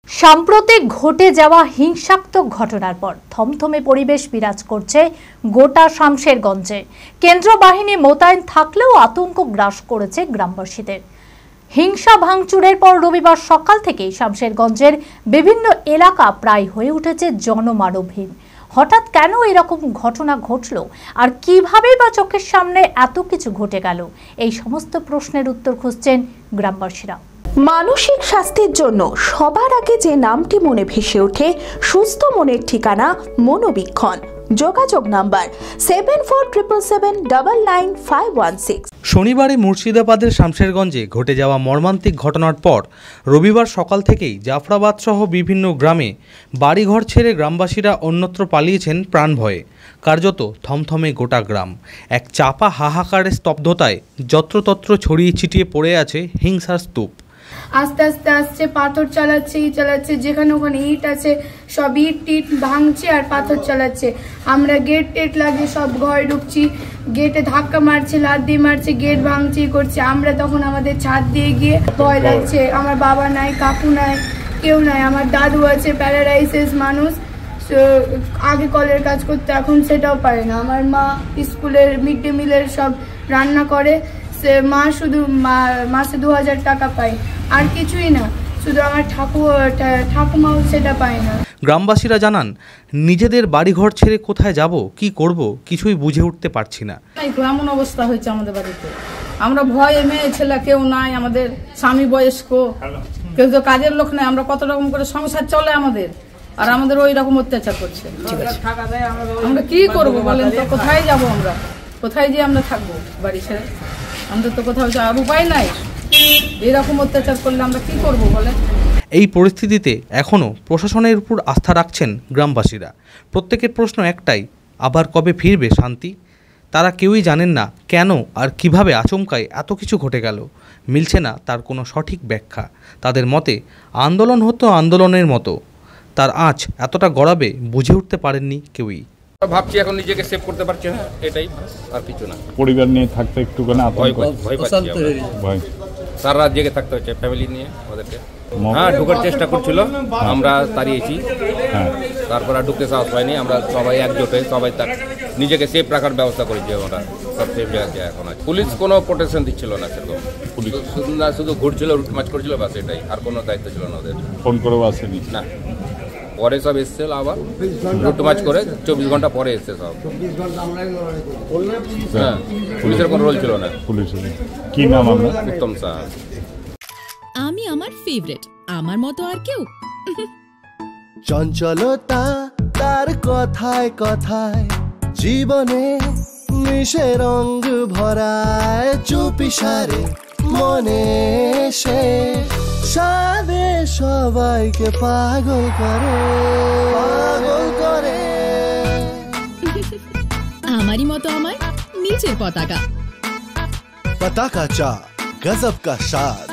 সাম্প্রতিক ঘটে যাওয়া হিংসাত্মক ঘটনার পর থমথমে পরিবেশ বিরাজ করছে গোটা শামশেরগঞ্জে। কেন্দ্র বাহিনী মোতায়েন থাকলেও আতঙ্ক গ্রাস করেছে গ্রামবাসীদের। হিংসা ভাঙচুরের পর রবিবার সকাল থেকেই শামশেরগঞ্জের বিভিন্ন এলাকা প্রায় হয়ে উঠেছে জনমানবহীন। হঠাৎ কেন এরকম ঘটনা ঘটলো আর কিভাবে বা চোখের সামনে এত কিছু ঘটে গেল, এই সমস্ত প্রশ্নের উত্তর খুঁজছেন গ্রামবাসীরা। মানসিক স্বাস্থ্যের জন্য সবার আগে যে নামটি মনে ভেসে ওঠে, সুস্থ মনের ঠিকানা মনোবীক্ষণ। যোগাযোগ নাম্বার 7477799516। শনিবারে মুর্শিদাবাদের শামশেরগঞ্জে ঘটে যাওয়া মর্মান্তিক ঘটনার পর রবিবার সকাল থেকেই জাফরাবাদ সহ বিভিন্ন গ্রামে বাড়িঘর ছেড়ে গ্রামবাসীরা অন্যত্র পালিয়েছেন প্রাণ ভয়ে। কার্যত থমথমে গোটা গ্রাম। এক চাপা হাহাকারের স্তব্ধতায় যত্রতত্র ছড়িয়ে ছিটিয়ে পড়ে আছে হিংসার স্তূপ। আস্তে আস্তে আসছে, পাথর চালাচ্ছে, যেখানে ওখানে ইট আছে সব ইট ভাঙছে আর পাথর চালাচ্ছে। আমরা গেট টেট লাগিয়ে সব ঘরে ঢুকছি, গেটে ধাক্কা মারছে, লাথ দিয়ে মারছে, গেট ভাঙচি করছে। আমরা তখন আমাদের ছাদ দিয়ে গিয়ে ভয় লাগছে। আমার বাবা নাই, কাকু নাই, কেউ নাই। আমার দাদু আছে, প্যারালাইসিস মানুষ, আগে কলের কাজ করতে, এখন সেটাও পারে না। আমার মা স্কুলের মিড ডে মিলের সব রান্না করে, সে মা শুধু মাসে 2000 টাকা পায়, আর কিছুই না। শুধু আমার ঠাকুমাও সেটা পায় না। গ্রামবাসীরা জানান, নিজেদের বাড়িঘর ছেড়ে কোথায় যাব, কি করব, কিছুই বুঝে উঠতে পারছি না। এমন অবস্থা হয়েছে আমাদের বাড়িতে। আমরা ভয়ে, মেয়ে ছেলে কেউ নাই, আমাদের স্বামী বয়স্ক, কেউ তো কাজের লোক নাই। আমরা কত রকম করে সংসার চলে আমাদের, আর আমাদের ওই রকম অত্যাচার করছে। আমরা কি করব বলেন তো? কোথায় যাব আমরা? কোথায় গিয়ে আমরা থাকবো বাড়ি ছেড়ে? আমাদের তো কোথাও যাওয়ার উপায় নাই। এরকম অত্যাচার করলে আমরা কি করব বলেন? এই পরিস্থিতিতে এখনও প্রশাসনের উপর আস্থা রাখছেন গ্রামবাসীরা। প্রত্যেকের প্রশ্ন একটাই, আবার কবে ফিরবে শান্তি? তারা কেউই জানেন না কেন আর কিভাবে আচমকায় এত কিছু ঘটে গেল। মিলছে না তার কোনো সঠিক ব্যাখ্যা। তাদের মতে আন্দোলন হতো আন্দোলনের মতো, তার আঁচ এতটা গড়াবে বুঝে উঠতে পারেননি কেউই। ভাবছি এখন নিজেকে সেভ করতে পারছি না, এটাই, আর কিছু না। পরিবার নিয়ে থাকতে একটু ভয় পাচ্ছি, সারা রাত জেগে থাকতে হচ্ছে ফ্যামিলি নিয়ে ওদেরকে। হ্যাঁ, ঢুকার চেষ্টা করছিল, আমরা তাড়িয়েছি। তারপর আর ঢুকতে সাহস পাইনি। আমরা সবাই একজোট হয়ে সবাই তার নিজেকে সেফ রাখার ব্যবস্থা করেছি। আমরা সব সেফ জায়গায় এখন আছে। পুলিশ কোনো প্রোটেকশন দিচ্ছিল না সেরকম। পুলিশ শুধু ঘুরছিল, রুট মার্চ করছিল, বাস এটাই, আর কোনো দায়িত্ব ছিল না ওদের। ফোন করেও আসেনি না, পরে সব এসছে, আবার রুট মার্চ করে 24 ঘন্টা পরে এসছে সব। হ্যাঁ, পুলিশের কোনো রোল ছিল না। পুলিশের কি নাম? আমরা উত্তম সাহা। আমি আমার ফেভারিট, আমার মতো আর কেউ। চঞ্চলতা তার কথায় কথায় জীবনে মিশে রঙ ভরায়, চুপি সারে মনে সে সাদে সবাইকে পাগল করে। আমারই মতো আমার নিচের পতাকা। পতাকা চা, গজব কা স্বাদ।